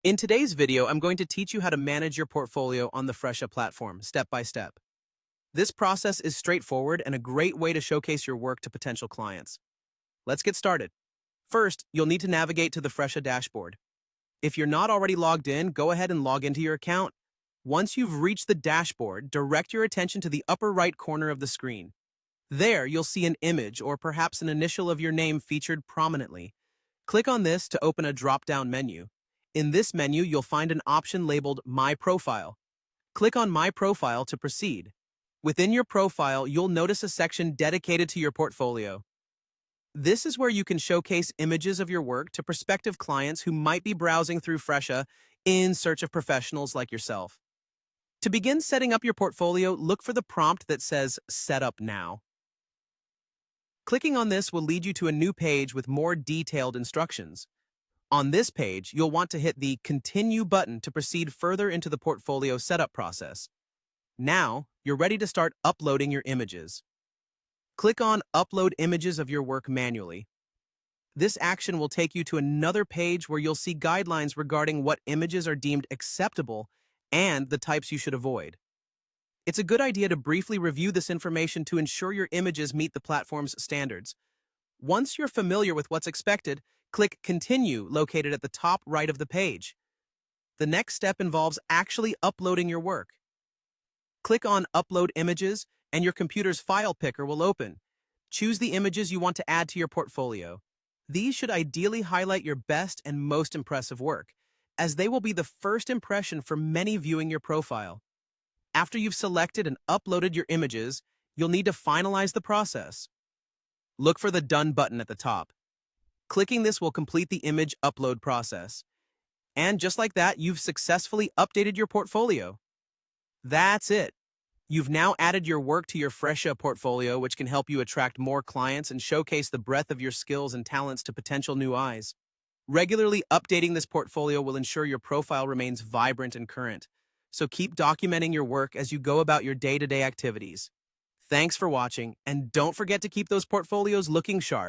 In today's video, I'm going to teach you how to manage your portfolio on the Fresha platform, step by step. This process is straightforward and a great way to showcase your work to potential clients. Let's get started. First, you'll need to navigate to the Fresha dashboard. If you're not already logged in, go ahead and log into your account. Once you've reached the dashboard, direct your attention to the upper right corner of the screen. There, you'll see an image or perhaps an initial of your name featured prominently. Click on this to open a drop-down menu. In this menu, you'll find an option labeled My Profile. Click on My Profile to proceed. Within your profile, you'll notice a section dedicated to your portfolio. This is where you can showcase images of your work to prospective clients who might be browsing through Fresha in search of professionals like yourself. To begin setting up your portfolio, look for the prompt that says Set Up Now. Clicking on this will lead you to a new page with more detailed instructions. On this page, you'll want to hit the Continue button to proceed further into the portfolio setup process. Now, you're ready to start uploading your images. Click on Upload Images of your work manually. This action will take you to another page where you'll see guidelines regarding what images are deemed acceptable and the types you should avoid. It's a good idea to briefly review this information to ensure your images meet the platform's standards. Once you're familiar with what's expected, click Continue located at the top right of the page. The next step involves actually uploading your work. Click on Upload Images and your computer's file picker will open. Choose the images you want to add to your portfolio. These should ideally highlight your best and most impressive work, as they will be the first impression for many viewing your profile. After you've selected and uploaded your images, you'll need to finalize the process. Look for the Done button at the top. Clicking this will complete the image upload process. And just like that, you've successfully updated your portfolio. That's it. You've now added your work to your Fresha portfolio, which can help you attract more clients and showcase the breadth of your skills and talents to potential new eyes. Regularly updating this portfolio will ensure your profile remains vibrant and current. So keep documenting your work as you go about your day-to-day activities. Thanks for watching, and don't forget to keep those portfolios looking sharp.